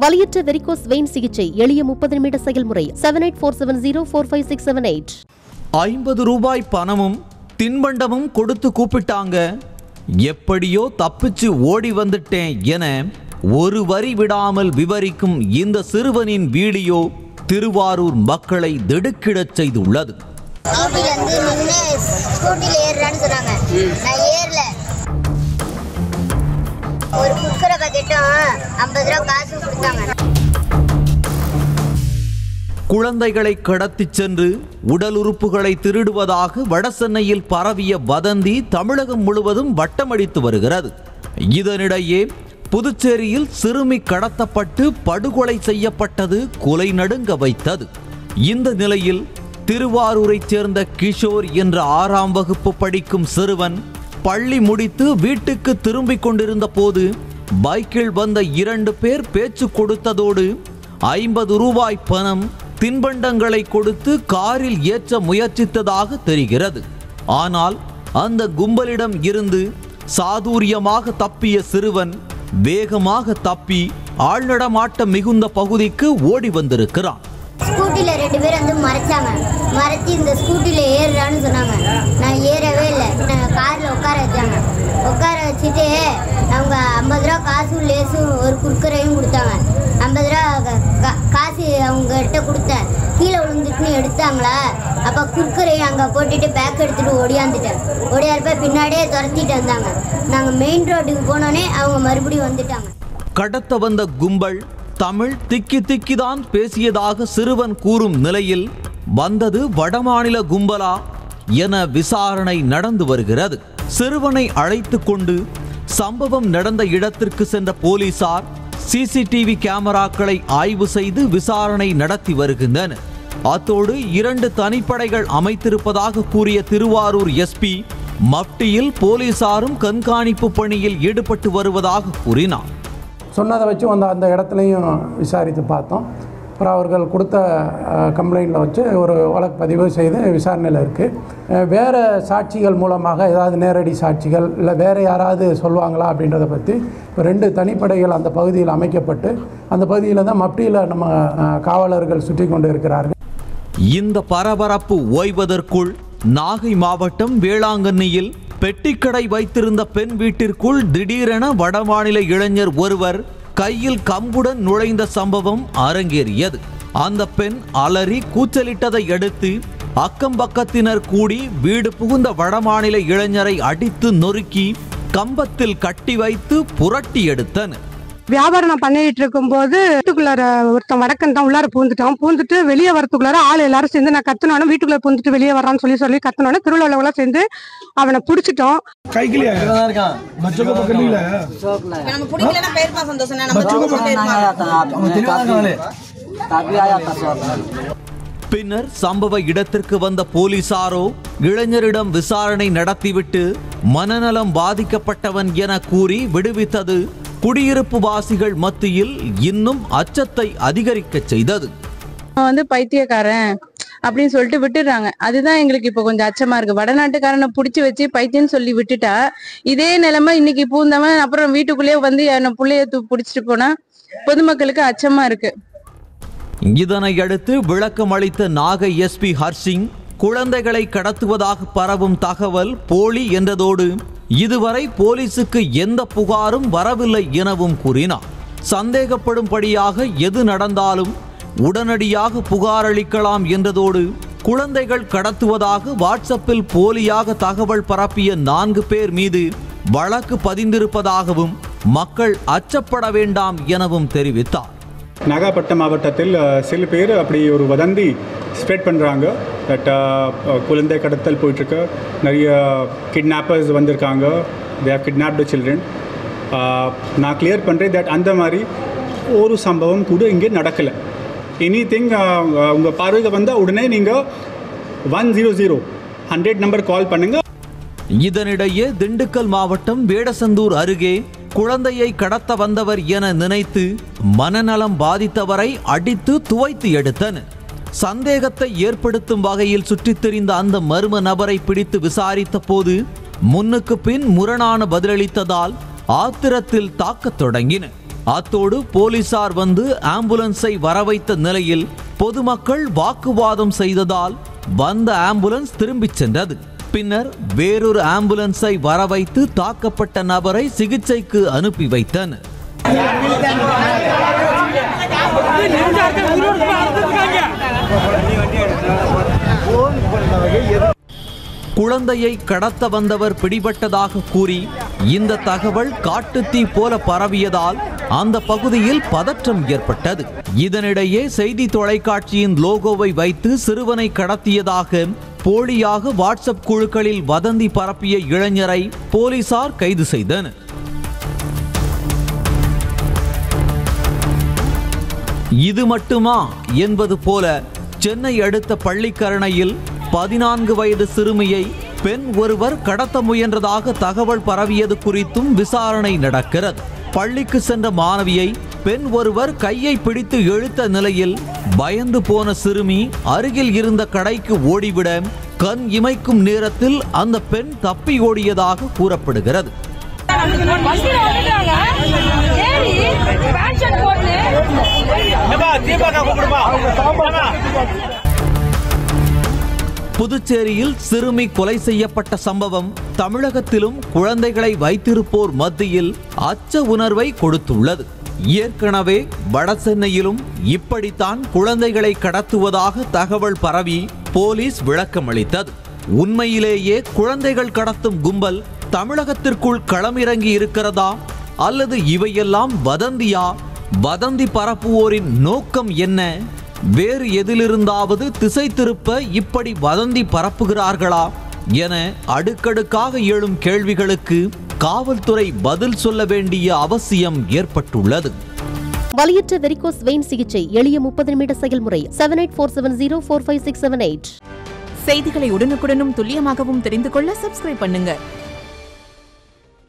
வலியற்ற varicose vein சிகிச்சை எளிய 30 நிமிட செயல்முறை 7847045678. 50 ரூபாய் பணமும் தின்பண்டமும் கொடுத்து கூப்பிட்டாங்க, எப்படியோ தப்பிச்சு ஓடி வந்துட்டேன் என ஒரு வரி விடாமல் விவரிக்கும் இந்த சிறுவனின் வீடியோ திருவாரூர் மக்களை திடுக்கிடச் செய்துள்ளது. ஒரு குக்கரை பக்கெட்டும் 50 ரூபாய் காசு கொடுத்தாங்க. குழந்தைகளை கடத்திச் சென்று உடல் உறுப்புகளை திருடுவதாக வடசென்னையில் பரவிய வதந்தி தமிழகம் முழுவதும் வட்டமடித்து வருகிறது. இதனிடையே புதுச்சேரியில் சிறுமி கடத்தப்பட்டு படுகொலை செய்யப்பட்டது கொலை நடுங்க வைத்தது. இந்த நிலையில் திருவாரூரைச் சேர்ந்த கிஷோர் என்ற 6ஆம் வகுப்பு படிக்கும் சிறுவன் பள்ளி முடித்து வீட்டுக்கு திரும்பிக் கொண்டிருந்த போது பைக்கில் வந்த 2 பேர் பேச்சு கொடுத்ததோடு 50 ரூபாய் பணம் தின்பண்டங்களை கொடுத்து காரில் ஏற்ற முயற்சித்ததாக தெரிகிறது. ஆனால் அந்த கும்பலிடம் இருந்து சாதுரியமாக தப்பிய சிறுவன் வேகமாக தப்பி ஆழ்நடமாட்டம் மிகுந்த பகுதிக்கு ஓடி வந்திருக்கிறான். ஸ்கூட்டில 2 பேர் வந்து மறைச்சி இந்த ஸ்கூட்டில ஏறுறான்னு சொன்னாங்க. நான் ஏறவே இல்லை. கார்ல உட்கார வச்சாங்க. உட்கார வச்சுட்டு அவங்க 50 ரூபா காசும் லேசும் ஒரு குர்க்கரையும் கொடுத்தாங்க. 50 ரூபா காசு அவங்க கிட்ட கொடுத்தேன். கீழே விழுந்துட்டுன்னு எடுத்தாங்களா, அப்போ குர்க்கரையும் அங்கே போட்டுட்டு பேக் எடுத்துட்டு ஓடியாந்துட்டேன். ஓடியாருப்ப பின்னாடியே துரத்திட்டு வந்தாங்க. நாங்கள் மெயின் ரோட்டுக்கு போனோன்னே அவங்க மறுபடியும் வந்துட்டாங்க. கடத்த வந்த கும்பல் தமிழ் திக்கி திக்கிதான் பேசியதாக சிறுவன் கூறும் நிலையில் வந்தது வடமாநில கும்பலா என விசாரணை நடந்து வருகிறது. சிறுவனை அழைத்து கொண்டு சம்பவம் நடந்த இடத்திற்கு சென்ற போலீசார் சிசிடிவி கேமராக்களை ஆய்வு செய்து விசாரணை நடத்தி வருகின்றனர். அத்தோடு 2 தனிப்படைகள் அமைத்திருப்பதாக கூறிய திருவாரூர் எஸ்பி மப்டியில் போலீசாரும் கண்காணிப்பு பணியில் ஈடுபட்டு வருவதாக கூறினார். சொன்னதை வச்சு அந்த இடத்துலையும் விசாரித்து பார்த்தோம். அப்புறம் அவர்கள் கொடுத்த கம்ப்ளைண்ட்டில் வச்சு ஒரு வழக்கு பதிவு செய்து விசாரணையில் இருக்குது. வேறு சாட்சிகள் மூலமாக ஏதாவது நேரடி சாட்சிகள் இல்லை வேறு யாராவது சொல்லுவாங்களா அப்படின்றத பற்றி 2 தனிப்படைகள் அந்த பகுதியில் அமைக்கப்பட்டு அந்த பகுதியில் தான் மப்டியில் நம்ம காவலர்கள் சுற்றி கொண்டு இருக்கிறார்கள். இந்த பரபரப்பு ஓய்வதற்குள் நாகை மாவட்டம் வேளாங்கண்ணியில் பெட்டிக்கடை வைத்திருந்த பெண் வீட்டிற்குள் திடீரென வடமாநில இளைஞர் ஒருவர் கையில் கம்புடன் நுழைந்த சம்பவம் அரங்கேறியது. அந்த பெண் அலறி கூச்சலிட்டதை அடுத்து அக்கம் பக்கத்தினர் கூடி வீடு புகுந்த வடமாநில இளைஞரை அடித்து நொறுக்கி கம்பத்தில் கட்டி வைத்து புரட்டி எடுத்தனர். வியாபாரம் நான் பண்ணிட்டு இருக்கும்போது வீட்டுக்குள்ளார ஒருத்தன் வடக்கன் தான் உள்ளார பூந்துட்டு வெளியே வரத்துக்குள்ளார ஆள் எல்லாரும் சேர்ந்து நான் கத்துனாலும் வீட்டுக்குள்ள பூந்துட்டு வெளியே வரான்னு சொல்லி கத்துனாலும் திருவிழாவில் சேர்ந்து அவனை பிடிச்சிட்டோம். பின்னர் சம்பவ இடத்திற்கு வந்த போலீசாரோ இளைஞரிடம் விசாரணை நடத்திவிட்டு மனநலம் பாதிக்கப்பட்டவன் என கூறி விடுவித்தது குடியிருப்பு வாசிகள் மத்தியில் இன்னும் அச்சத்தை அதிகரிக்க செய்தது. பைத்தியக்காரன் அப்படின்னு சொல்லிட்டு விட்டுடுறாங்க. அதுதான் எங்களுக்கு இப்ப கொஞ்சம் அச்சமா இருக்கு. வடநாட்டுக்காரனை புடிச்சு வச்சு பைத்தியன்னு சொல்லி விட்டுட்டா இதே நிலைமை இன்னைக்கு பூந்தவன் அப்புறம் வீட்டுக்குள்ளேயே வந்து என்ன புள்ளைய புடிச்சிட்டு போனா பொதுமக்களுக்கு அச்சமா இருக்கு. இதனை அடுத்து விளக்கம் அளித்த நாகை எஸ்பி ஹர்சிங் குழந்தைகளை கடத்துவதாக பரவும் தகவல் போலி என்றதோடு இதுவரை போலீசுக்கு எந்த புகாரும் வரவில்லை எனவும் கூறினார். சந்தேகப்படும்படியாக எது நடந்தாலும் உடனடியாக புகார் அளிக்கலாம் என்றதோடு குழந்தைகள் கடத்துவதாக வாட்ஸ்அப்பில் போலியாக தகவல் பரப்பிய 4 பேர் மீது வழக்கு பதிந்திருப்பதாகவும் மக்கள் அச்சப்பட வேண்டாம் எனவும் தெரிவித்தார். நாகப்பட்டினம் மாவட்டத்தில் சில பேர் அப்படி ஒரு வதந்தி ஸ்ப்ரெட் பண்ணுறாங்க. தட் குழந்தை கடத்தல் போயிட்டுருக்கு, நிறைய கிட்னாப்பர்ஸ் வந்திருக்காங்க, தே ஹவ் கிட்னாப்டு சில்ட்ரன். நான் கிளியர் பண்ணுறேன் தட் அந்த மாதிரி ஒரு சம்பவம் கூட இங்கே நடக்கலை. எனிதிங் உங்கள் பார்வைக்கு வந்தால் உடனே நீங்கள் 100 நம்பர் கால் பண்ணுங்கள். இதனிடையே திண்டுக்கல் மாவட்டம் வேடசந்தூர் அருகே குழந்தையை கடத்த வந்தவர் என நினைத்து மனநலம் பாதித்தவரை அடித்து துவைத்து எடுத்தனர். சந்தேகத்தை ஏற்படுத்தும் வகையில் சுற்றித் திரிந்த அந்த மர்ம நபரை பிடித்து விசாரித்த போது முன்னுக்கு பின் முரணான பதிலளித்ததால் ஆத்திரத்தில் தாக்கத் தொடங்கினர். அத்தோடு போலீசார் வந்து ஆம்புலன்ஸை வரவைத்த நிலையில் பொதுமக்கள் வாக்குவாதம் செய்ததால் வந்த ஆம்புலன்ஸ் திரும்பிச் சென்றது. பின்னர் வேறொரு ஆம்புலன்ஸை வரவைத்து தாக்கப்பட்ட நபரை சிகிச்சைக்கு அனுப்பி வைத்தனர். குழந்தையை கடத்த வந்தவர் பிடிபட்டதாக கூறி இந்த தகவல் காட்டுத்தீ போல பரவியதால் அந்த பகுதியில் பதற்றம் ஏற்பட்டது. இதனிடையே செய்தி தொலைக்காட்சியின் லோகோவை வைத்து சிறுவனை கடத்தியதாக போலியாக வாட்ஸ்அப் குழுக்களில் வதந்தி பரப்பிய இளைஞரை போலீசார் கைது செய்தனர். இது மட்டுமா என்பது போல சென்னை அடுத்த பள்ளிக்கரணையில் 14 வயது சிறுமியை பெண் ஒருவர் கடத்த முயன்றதாக தகவல் பரவியது குறித்தும் விசாரணை நடக்கிறது. பள்ளிக்கு சென்ற மாணவியை பெண் ஒருவர் கையை பிடித்து இழுத்த நிலையில் பயந்து போன சிறுமி அருகில் இருந்த கடைக்கு ஓடிவிட கண் இமைக்கும் நேரத்தில் அந்த பெண் தப்பி ஓடியதாக கூறப்படுகிறது. புதுச்சேரியில் சிறுமி கொலை செய்யப்பட்ட சம்பவம் தமிழகத்திலும் குழந்தைகளை வைத்திருப்போர் மத்தியில் அச்ச உணர்வை கொடுத்துள்ளது. ஏற்கனவே வடசென்னையிலும் இப்படித்தான் குழந்தைகளை கடத்துவதாக தகவல் பரவி போலீஸ் விளக்கமளித்தது. உண்மையிலேயே குழந்தைகள் கடத்தும் கும்பல் தமிழகத்திற்குள் களமிறங்கி இருக்கிறதா அல்லது இவையெல்லாம் வதந்தியா? வதந்தி பரப்புவோரின் நோக்கம் என்ன? வேறு எதிலிருந்தாவது திசை திருப்ப இப்படி வதந்தி பரப்புகிறார்களா என அடுக்கடுக்காக எழும் கேள்விகளுக்கு காவல்துறை பதில் சொல்ல வேண்டிய அவசியம் ஏற்பட்டுள்ளது. வலியற்ற வெரிகோஸ் வெயின் சிகிச்சை எளிய 30 நிமிட செயல்முறை. 7847045678. செய்திகளை உடனுக்குடனும் துல்லியமாகவும் தெரிந்து கொள்ள சப்ஸ்கிரைப் பண்ணுங்க.